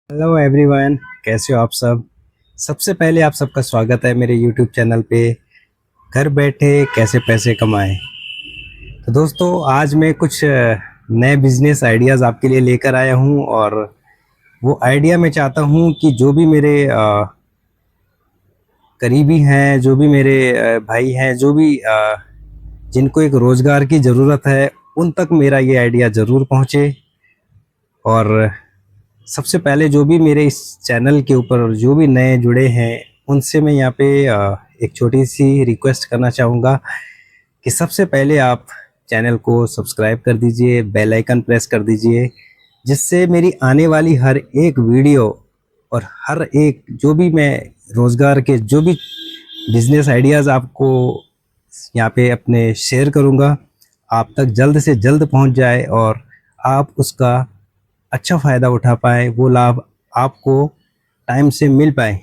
Hello everyone, कैसे हो आप सब। सबसे पहले आप सबका स्वागत है मेरे यूट्यूब चैनल पे घर बैठे कैसे पैसे कमाएं। तो दोस्तों, आज मैं कुछ नए बिजनेस आइडियाज़ आपके लिए लेकर आया हूं और वो आइडिया मैं चाहता हूं कि जो भी मेरे करीबी हैं, जो भी मेरे भाई हैं, जो भी जिनको एक रोज़गार की ज़रूरत है, उन तक मेरा ये आइडिया ज़रूर पहुंचे। और सबसे पहले जो भी मेरे इस चैनल के ऊपर जो भी नए जुड़े हैं, उनसे मैं यहाँ पे एक छोटी सी रिक्वेस्ट करना चाहूँगा कि सबसे पहले आप चैनल को सब्सक्राइब कर दीजिए, बेल आइकन प्रेस कर दीजिए, जिससे मेरी आने वाली हर एक वीडियो और हर एक जो भी मैं रोज़गार के जो भी बिजनेस आइडियाज़ आपको यहाँ पे अपने शेयर करूँगा, आप तक जल्द से जल्द पहुँच जाए और आप उसका अच्छा फ़ायदा उठा पाए, वो लाभ आपको टाइम से मिल पाए।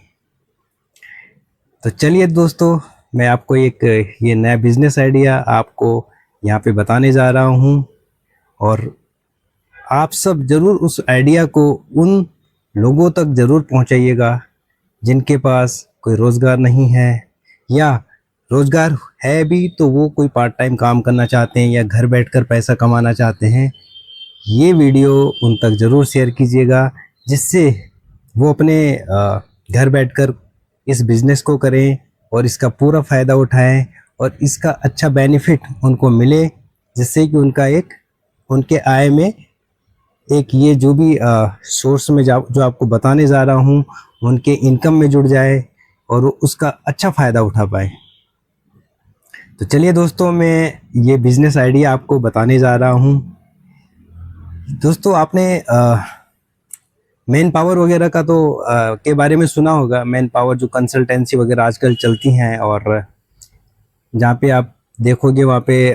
तो चलिए दोस्तों, मैं आपको एक ये नया बिजनेस आइडिया आपको यहाँ पे बताने जा रहा हूँ और आप सब ज़रूर उस आइडिया को उन लोगों तक ज़रूर पहुँचाइएगा जिनके पास कोई रोज़गार नहीं है, या रोज़गार है भी तो वो कोई पार्ट टाइम काम करना चाहते हैं या घर बैठकर पैसा कमाना चाहते हैं। ये वीडियो उन तक ज़रूर शेयर कीजिएगा, जिससे वो अपने घर बैठकर इस बिज़नेस को करें और इसका पूरा फ़ायदा उठाएं और इसका अच्छा बेनिफिट उनको मिले, जिससे कि उनका एक उनके आय में एक ये जो भी सोर्स में जो आपको बताने जा रहा हूँ, उनके इनकम में जुड़ जाए और वो उसका अच्छा फ़ायदा उठा पाए। तो चलिए दोस्तों, मैं ये बिज़नेस आइडिया आपको बताने जा रहा हूँ। दोस्तों, आपने मैन पावर वगैरह का तो के बारे में सुना होगा। मैन पावर जो कंसल्टेंसी वगैरह आजकल चलती हैं और जहाँ पे आप देखोगे वहाँ पे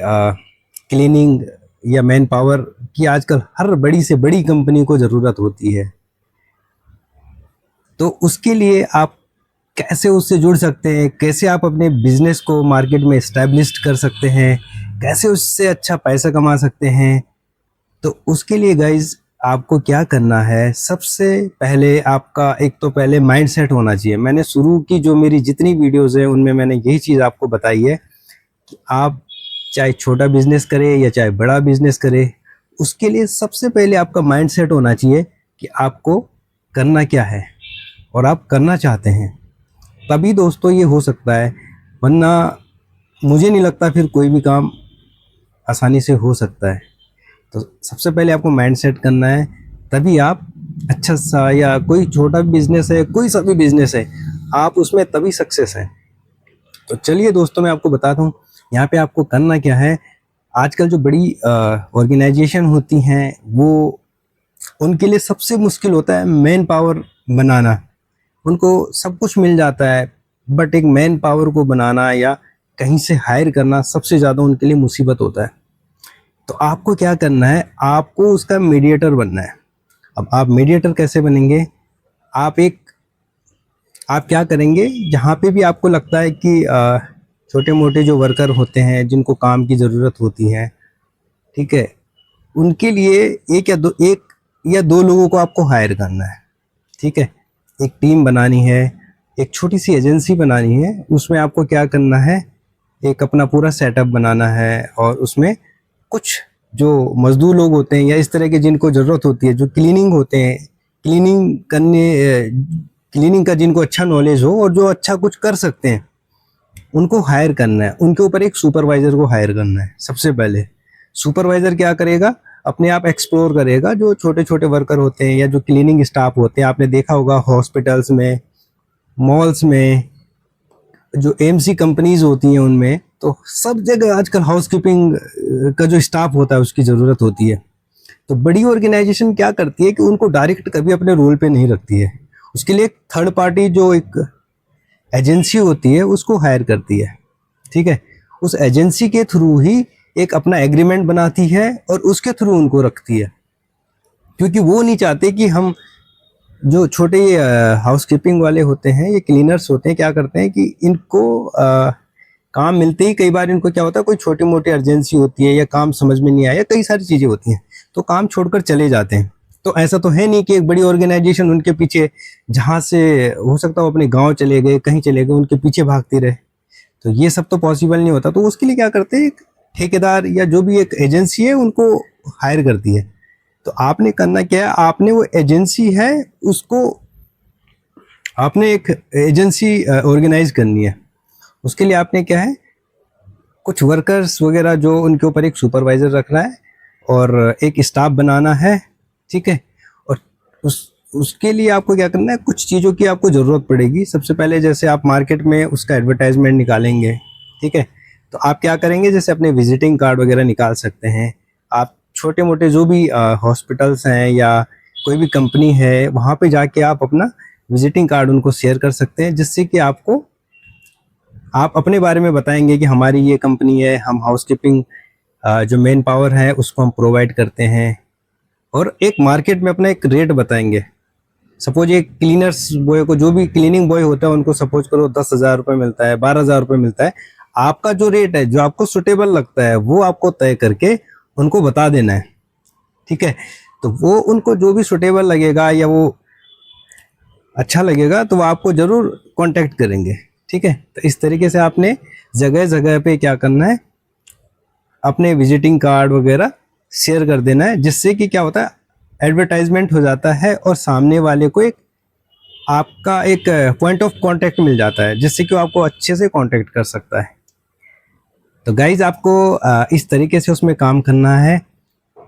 क्लीनिंग या मैन पावर की आजकल हर बड़ी से बड़ी कंपनी को ज़रूरत होती है। तो उसके लिए आप कैसे उससे जुड़ सकते हैं, कैसे आप अपने बिजनेस को मार्केट में इस्टेब्लिश कर सकते हैं, कैसे उससे अच्छा पैसा कमा सकते हैं। तो उसके लिए गाइज आपको क्या करना है, सबसे पहले आपका एक तो पहले माइंड सेट होना चाहिए। मैंने शुरू की जो मेरी जितनी वीडियोस हैं उनमें मैंने यही चीज़ आपको बताई है कि आप चाहे छोटा बिजनेस करें या चाहे बड़ा बिजनेस करें, उसके लिए सबसे पहले आपका माइंड सेट होना चाहिए कि आपको करना क्या है और आप करना चाहते हैं। तभी दोस्तों ये हो सकता है, वरना मुझे नहीं लगता फिर कोई भी काम आसानी से हो सकता है। तो सबसे पहले आपको माइंड सेट करना है, तभी आप अच्छा सा या कोई छोटा भी बिजनेस है, कोई सा भी बिजनेस है, आप उसमें तभी सक्सेस है। तो चलिए दोस्तों, मैं आपको बताता हूँ यहाँ पे आपको करना क्या है। आजकल जो बड़ी ऑर्गेनाइजेशन होती हैं, वो उनके लिए सबसे मुश्किल होता है मैन पावर बनाना। उनको सब कुछ मिल जाता है, बट एक मैन पावर को बनाना या कहीं से हायर करना सबसे ज़्यादा उनके लिए मुसीबत होता है। तो आपको क्या करना है, आपको उसका मीडिएटर बनना है। अब आप मीडिएटर कैसे बनेंगे, आप क्या करेंगे, जहाँ पे भी आपको लगता है कि छोटे मोटे जो वर्कर होते हैं जिनको काम की ज़रूरत होती है, ठीक है, उनके लिए एक या दो लोगों को आपको हायर करना है। ठीक है, एक टीम बनानी है, एक छोटी सी एजेंसी बनानी है। उसमें आपको क्या करना है, एक अपना पूरा सेटअप बनाना है और उसमें कुछ जो मजदूर लोग होते हैं या इस तरह के जिनको ज़रूरत होती है, जो क्लीनिंग होते हैं, क्लीनिंग का जिनको अच्छा नॉलेज हो और जो अच्छा कुछ कर सकते हैं, उनको हायर करना है। उनके ऊपर एक सुपरवाइज़र को हायर करना है। सबसे पहले सुपरवाइज़र क्या करेगा, अपने आप एक्सप्लोर करेगा जो छोटे छोटे वर्कर होते हैं या जो क्लीनिंग स्टाफ होते हैं। आपने देखा होगा हॉस्पिटल्स में, मॉल्स में, जो एमसी कंपनीज होती हैं, उनमें तो सब जगह आजकल हाउसकीपिंग का जो स्टाफ होता है उसकी ज़रूरत होती है। तो बड़ी ऑर्गेनाइजेशन क्या करती है कि उनको डायरेक्ट कभी अपने रोल पे नहीं रखती है, उसके लिए एक थर्ड पार्टी जो एक एजेंसी होती है उसको हायर करती है। ठीक है, उस एजेंसी के थ्रू ही एक अपना एग्रीमेंट बनाती है और उसके थ्रू उनको रखती है, क्योंकि वो नहीं चाहते कि हम जो छोटे हाउसकीपिंग वाले होते हैं, ये क्लीनर्स होते हैं, क्या करते हैं कि इनको काम मिलते ही कई बार इनको क्या होता है, कोई छोटी मोटी अर्जेंसी होती है या काम समझ में नहीं आया, कई सारी चीज़ें होती हैं, तो काम छोड़कर चले जाते हैं। तो ऐसा तो है नहीं कि एक बड़ी ऑर्गेनाइजेशन उनके पीछे, जहाँ से हो सकता है वो अपने गांव चले गए, कहीं चले गए, उनके पीछे भागती रहे। तो ये सब तो पॉसिबल नहीं होता। तो उसके लिए क्या करते हैं, एक ठेकेदार या जो भी एक एजेंसी है उनको हायर करती है। तो आपने करना क्या है, आपने वो एजेंसी है उसको, आपने एक एजेंसी ऑर्गेनाइज करनी है। उसके लिए आपने क्या है, कुछ वर्कर्स वगैरह जो उनके ऊपर एक सुपरवाइजर रखना है और एक स्टाफ बनाना है, ठीक है। और उसके लिए आपको क्या करना है, कुछ चीज़ों की आपको ज़रूरत पड़ेगी। सबसे पहले जैसे आप मार्केट में उसका एडवर्टाइजमेंट निकालेंगे, ठीक है। तो आप क्या करेंगे, जैसे अपने विजिटिंग कार्ड वगैरह निकाल सकते हैं। आप छोटे मोटे जो भी हॉस्पिटल्स हैं या कोई भी कंपनी है, वहाँ पे जाके आप अपना विजिटिंग कार्ड उनको शेयर कर सकते हैं, जिससे कि आपको, आप अपने बारे में बताएंगे कि हमारी ये कंपनी है, हम हाउसकीपिंग जो मेन पावर है उसको हम प्रोवाइड करते हैं। और एक मार्केट में अपना एक रेट बताएंगे। सपोज एक क्लीनर्स बॉय को, जो भी क्लीनिंग बॉय होता है उनको सपोज करो 10,000 रुपये मिलता है, 12,000 रुपये मिलता है। आपका जो रेट है, जो आपको सुटेबल लगता है, वो आपको तय करके उनको बता देना है, ठीक है। तो वो उनको जो भी सुटेबल लगेगा या वो अच्छा लगेगा तो वो आपको ज़रूर कांटेक्ट करेंगे, ठीक है। तो इस तरीके से आपने जगह जगह पे क्या करना है, अपने विजिटिंग कार्ड वगैरह शेयर कर देना है, जिससे कि क्या होता है, एडवर्टाइजमेंट हो जाता है और सामने वाले को एक आपका एक पॉइंट ऑफ कांटेक्ट मिल जाता है, जिससे कि वो आपको अच्छे से कांटेक्ट कर सकता है। तो गाइज आपको इस तरीके से उसमें काम करना है।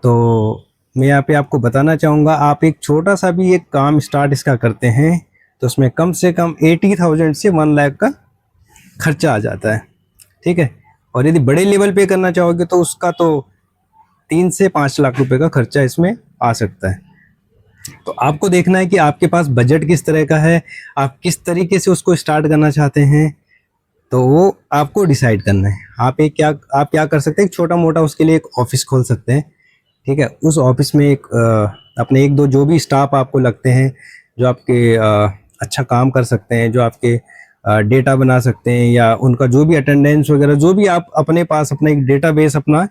तो मैं यहाँ पे आपको बताना चाहूँगा, आप एक छोटा सा भी एक काम स्टार्ट इसका करते हैं तो उसमें कम से कम 80,000 से 1 लाख का खर्चा आ जाता है, ठीक है। और यदि बड़े लेवल पे करना चाहोगे तो उसका तो 3 से 5 लाख रुपए का खर्चा इसमें आ सकता है। तो आपको देखना है कि आपके पास बजट किस तरह का है, आप किस तरीके से उसको स्टार्ट करना चाहते हैं, तो वो आपको डिसाइड करना है। आप क्या कर सकते हैं, एक छोटा मोटा उसके लिए एक ऑफिस खोल सकते हैं, ठीक है। उस ऑफिस में एक अपने एक दो जो भी स्टाफ आपको लगते हैं, जो आपके अच्छा काम कर सकते हैं, जो आपके डेटा बना सकते हैं, या उनका जो भी अटेंडेंस वगैरह, जो भी आप अपने पास अपना एक डेटाबेस, अपना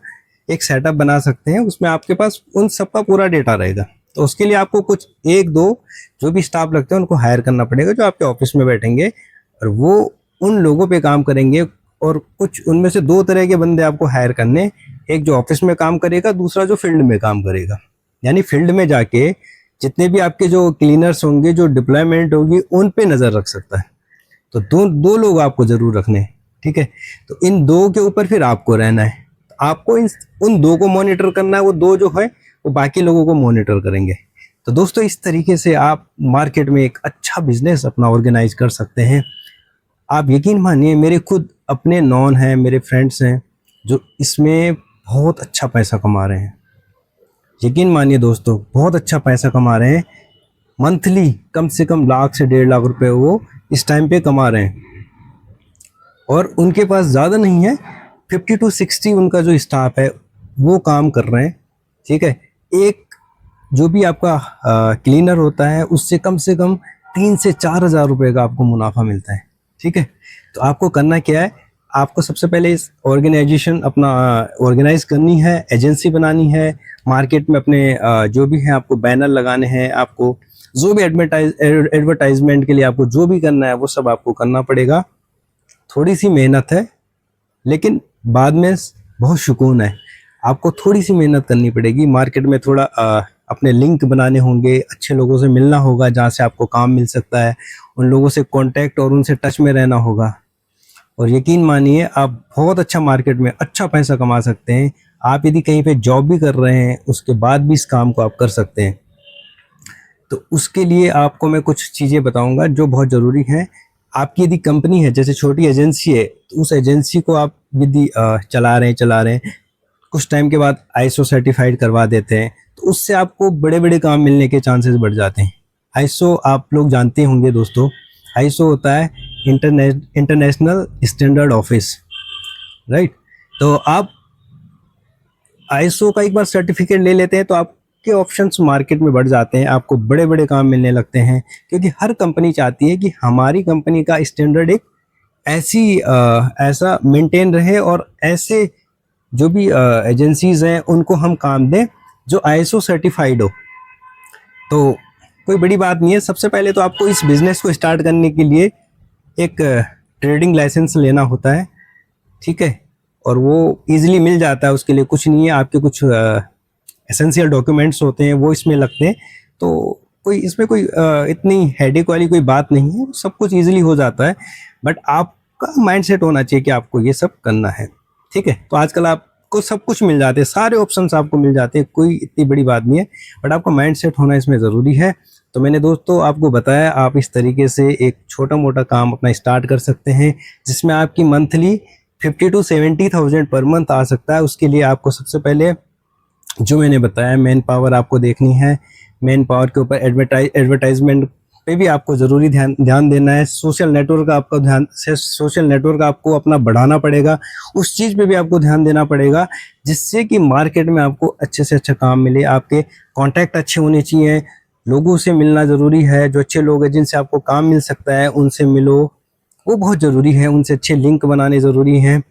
एक सेटअप बना सकते हैं, उसमें आपके पास उन सबका पूरा डेटा रहेगा। तो उसके लिए आपको कुछ एक दो जो भी स्टाफ लगते हैं उनको हायर करना पड़ेगा, जो आपके ऑफिस में बैठेंगे और वो उन लोगों पे काम करेंगे। और कुछ उनमें से 2 तरह के बंदे आपको हायर करने, एक जो ऑफिस में काम करेगा, दूसरा जो फील्ड में काम करेगा। यानी फील्ड में जाके जितने भी आपके जो क्लीनर्स होंगे, जो डिप्लॉयमेंट होगी, उन पे नज़र रख सकता है। तो दो लोग आपको जरूर रखने हैं, ठीक है। तो इन 2 के ऊपर फिर आपको रहना है। आपको उन 2 को मॉनिटर करना है, वो 2 जो है वो बाकी लोगों को मॉनिटर करेंगे। तो दोस्तों इस तरीके से आप मार्केट में एक अच्छा बिजनेस अपना ऑर्गेनाइज कर सकते हैं। आप यकीन मानिए, मेरे खुद अपने नॉन हैं, मेरे फ्रेंड्स हैं जो इसमें बहुत अच्छा पैसा कमा रहे हैं। यकीन मानिए दोस्तों, बहुत अच्छा पैसा कमा रहे हैं। मंथली कम से कम लाख से 1.5 लाख रुपए वो इस टाइम पे कमा रहे हैं। और उनके पास ज़्यादा नहीं है, 50 to 60 उनका जो स्टाफ है वो काम कर रहे हैं, ठीक है। एक जो भी आपका क्लीनर होता है उससे कम 3 से 4 हज़ार रुपये का आपको मुनाफा मिलता है, ठीक है। तो आपको करना क्या है, आपको सबसे पहले इस ऑर्गेनाइजेशन अपना ऑर्गेनाइज करनी है, एजेंसी बनानी है, मार्केट में अपने जो भी है आपको बैनर लगाने हैं, आपको जो भी एडवर्टाइजमेंट के लिए आपको जो भी करना है वो सब आपको करना पड़ेगा। थोड़ी सी मेहनत है, लेकिन बाद में बहुत सुकून है। आपको थोड़ी सी मेहनत करनी पड़ेगी, मार्केट में थोड़ा अपने लिंक बनाने होंगे, अच्छे लोगों से मिलना होगा जहाँ से आपको काम मिल सकता है, उन लोगों से कांटेक्ट और उनसे टच में रहना होगा। और यकीन मानिए, आप बहुत अच्छा मार्केट में अच्छा पैसा कमा सकते हैं। आप यदि कहीं पे जॉब भी कर रहे हैं उसके बाद भी इस काम को आप कर सकते हैं। तो उसके लिए आपको मैं कुछ चीज़ें बताऊंगा जो बहुत ज़रूरी हैं। आपकी यदि कंपनी है, जैसे छोटी एजेंसी है, तो उस एजेंसी को आप यदि चला रहे हैं, कुछ टाइम के बाद आईएसओ सर्टिफाइड करवा देते हैं, तो उससे आपको बड़े बड़े काम मिलने के चांसेस बढ़ जाते हैं। आईएसओ आप लोग जानते होंगे दोस्तों, आईएसओ होता है इंटरनेशनल स्टैंडर्ड ऑफिस, राइट। तो आप आईएसओ का एक बार सर्टिफिकेट ले लेते हैं तो आपके ऑप्शंस मार्केट में बढ़ जाते हैं, आपको बड़े बड़े काम मिलने लगते हैं, क्योंकि हर कंपनी चाहती है कि हमारी कंपनी का स्टैंडर्ड एक ऐसा मेंटेन रहे, और ऐसे जो भी एजेंसीज हैं उनको हम काम दें जो आईएसओ सर्टिफाइड हो। तो कोई बड़ी बात नहीं है। सबसे पहले तो आपको इस बिज़नेस को स्टार्ट करने के लिए एक ट्रेडिंग लाइसेंस लेना होता है, ठीक है, और वो ईजिली मिल जाता है। उसके लिए कुछ नहीं है, आपके कुछ एसेंशियल डॉक्यूमेंट्स होते हैं वो इसमें लगते हैं। तो कोई इसमें कोई इतनी हेडेक वाली कोई बात नहीं है, सब कुछ ईजिली हो जाता है। बट आपका माइंड सेट होना चाहिए कि आपको ये सब करना है, ठीक है। तो आजकल आपको सब कुछ मिल जाते हैं, सारे ऑप्शंस आपको मिल जाते हैं, कोई इतनी बड़ी बात नहीं है, बट आपका माइंड सेट होना इसमें ज़रूरी है। तो मैंने दोस्तों आपको बताया, आप इस तरीके से एक छोटा मोटा काम अपना स्टार्ट कर सकते हैं, जिसमें आपकी मंथली 50 to 70,000 पर मंथ आ सकता है। उसके लिए आपको सबसे पहले जो मैंने बताया, मैन पावर आपको देखनी है। मैन पावर के ऊपर एडवर्टाइजमेंट पे भी आपको ज़रूरी ध्यान देना है। सोशल नेटवर्क आपको अपना बढ़ाना पड़ेगा, उस चीज़ पे भी आपको ध्यान देना पड़ेगा, जिससे कि मार्केट में आपको अच्छे से अच्छा काम मिले। आपके कॉन्टैक्ट अच्छे होने चाहिए, लोगों से मिलना ज़रूरी है। जो अच्छे लोग हैं जिनसे आपको काम मिल सकता है उनसे मिलो, वो बहुत ज़रूरी है। उनसे अच्छे लिंक बनाने ज़रूरी हैं।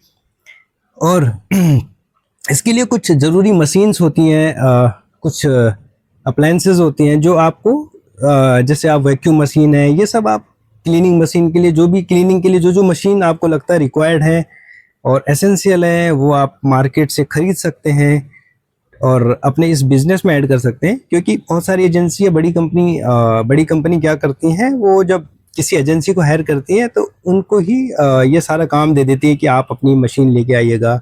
और इसके लिए कुछ ज़रूरी मशीन्स होती हैं, कुछ अप्लायंसेस होती हैं जो आपको जैसे आप वैक्यूम मशीन है, ये सब आप क्लीनिंग मशीन के लिए, जो भी क्लीनिंग के लिए जो मशीन आपको लगता है रिक्वायर्ड है और एसेंशियल है, वो आप मार्केट से ख़रीद सकते हैं और अपने इस बिज़नेस में ऐड कर सकते हैं। क्योंकि बहुत सारी एजेंसी है, बड़ी कंपनी क्या करती हैं, वो जब किसी एजेंसी को हायर करती है तो उनको ही ये सारा काम दे देती है कि आप अपनी मशीन लेके आइएगा,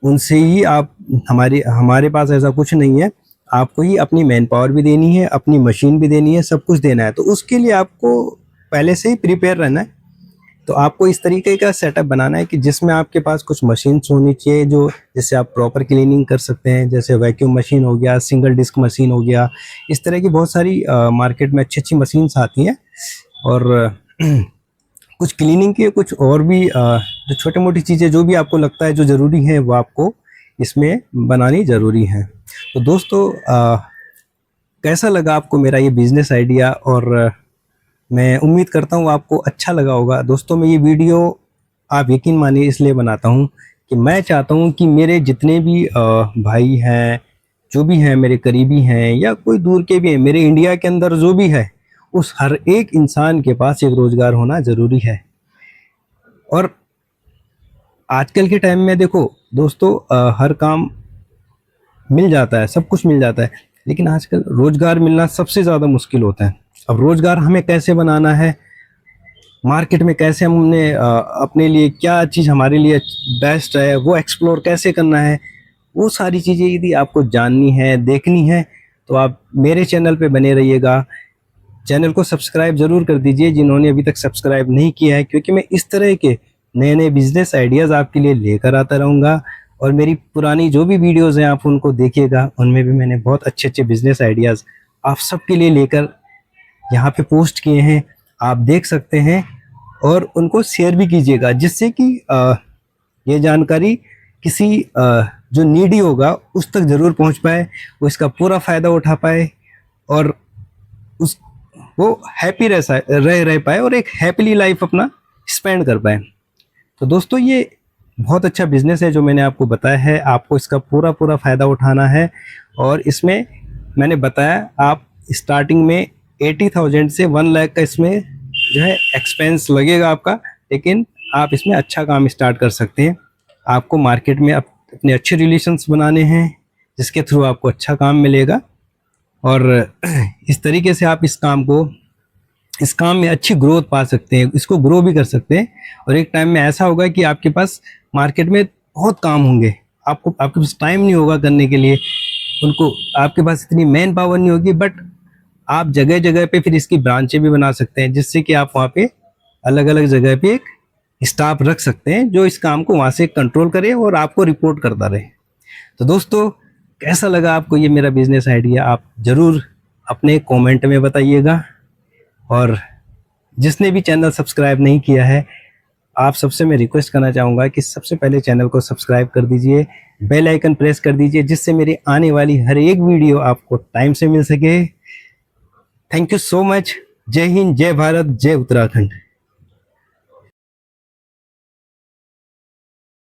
उनसे ही आप हमारे पास ऐसा कुछ नहीं है। आपको ही अपनी मैन पावर भी देनी है, अपनी मशीन भी देनी है, सब कुछ देना है। तो उसके लिए आपको पहले से ही प्रिपेयर रहना है। तो आपको इस तरीके का सेटअप बनाना है कि जिसमें आपके पास कुछ मशीन्स होनी चाहिए जो जिससे आप प्रॉपर क्लीनिंग कर सकते हैं। जैसे वैक्यूम मशीन हो गया, सिंगल डिस्क मशीन हो गया, इस तरह की बहुत सारी मार्केट में अच्छी अच्छी मशीन्स आती हैं। और कुछ क्लीनिंग के कुछ और भी जो छोटी मोटी चीज़ें जो भी आपको लगता है जो ज़रूरी है, वो आपको इसमें बनानी ज़रूरी है। तो दोस्तों कैसा लगा आपको मेरा ये बिज़नेस आइडिया, और मैं उम्मीद करता हूँ आपको अच्छा लगा होगा। दोस्तों मैं ये वीडियो, आप यकीन मानिए, इसलिए बनाता हूँ कि मैं चाहता हूँ कि मेरे जितने भी भाई हैं, जो भी हैं मेरे करीबी हैं या कोई दूर के भी हैं, मेरे इंडिया के अंदर जो भी है, उस हर एक इंसान के पास एक रोज़गार होना ज़रूरी है। और आजकल के टाइम में देखो दोस्तों, हर काम मिल जाता है, सब कुछ मिल जाता है, लेकिन आजकल रोज़गार मिलना सबसे ज़्यादा मुश्किल होता है। अब रोज़गार हमें कैसे बनाना है, मार्केट में कैसे हमने अपने लिए क्या चीज़ हमारे लिए बेस्ट है वो एक्सप्लोर कैसे करना है, वो सारी चीज़ें यदि आपको जाननी है, देखनी है, तो आप मेरे चैनल पे बने रहिएगा। चैनल को सब्सक्राइब ज़रूर कर दीजिए जिन्होंने अभी तक सब्सक्राइब नहीं किया है, क्योंकि मैं इस तरह के नए नए बिज़नेस आइडियाज़ आपके लिए लेकर आता रहूँगा। और मेरी पुरानी जो भी वीडियोज़ हैं आप उनको देखिएगा, उनमें भी मैंने बहुत अच्छे अच्छे बिज़नेस आइडियाज़ आप सबके लिए लेकर यहाँ पे पोस्ट किए हैं, आप देख सकते हैं और उनको शेयर भी कीजिएगा, जिससे कि ये जानकारी किसी जो नीडी होगा उस तक ज़रूर पहुँच पाए, वो इसका पूरा फ़ायदा उठा पाए और उस वो हैप्पी रह पाए और एक हैप्पीली लाइफ अपना स्पेंड कर पाए। तो दोस्तों ये बहुत अच्छा बिज़नेस है जो मैंने आपको बताया है, आपको इसका पूरा पूरा फ़ायदा उठाना है। और इसमें मैंने बताया आप स्टार्टिंग में 80,000 से 1 लाख का इसमें जो है एक्सपेंस लगेगा आपका, लेकिन आप इसमें अच्छा काम स्टार्ट कर सकते हैं। आपको मार्केट में अपने अच्छे रिलेशंस बनाने हैं, जिसके थ्रू आपको अच्छा काम मिलेगा और इस तरीके से आप इस काम में अच्छी ग्रोथ पा सकते हैं, इसको ग्रो भी कर सकते हैं। और एक टाइम में ऐसा होगा कि आपके पास मार्केट में बहुत काम होंगे, आपके पास टाइम नहीं होगा करने के लिए उनको, आपके पास इतनी मैन पावर नहीं होगी, बट आप जगह जगह पे फिर इसकी ब्रांचें भी बना सकते हैं, जिससे कि आप वहाँ पे अलग अलग जगह पे एक स्टाफ रख सकते हैं जो इस काम को वहाँ से कंट्रोल करे और आपको रिपोर्ट करता रहे। तो दोस्तों कैसा लगा आपको ये मेरा बिजनेस आइडिया, आप ज़रूर अपने कमेंट में बताइएगा। और जिसने भी चैनल सब्सक्राइब नहीं किया है, आप सबसे मैं रिक्वेस्ट करना चाहूँगा कि सबसे पहले चैनल को सब्सक्राइब कर दीजिए, बेल आइकन प्रेस कर दीजिए, जिससे मेरी आने वाली हर एक वीडियो आपको टाइम से मिल सके। Thank you so much. जय हिंद, जय भारत, जय उत्तराखंड।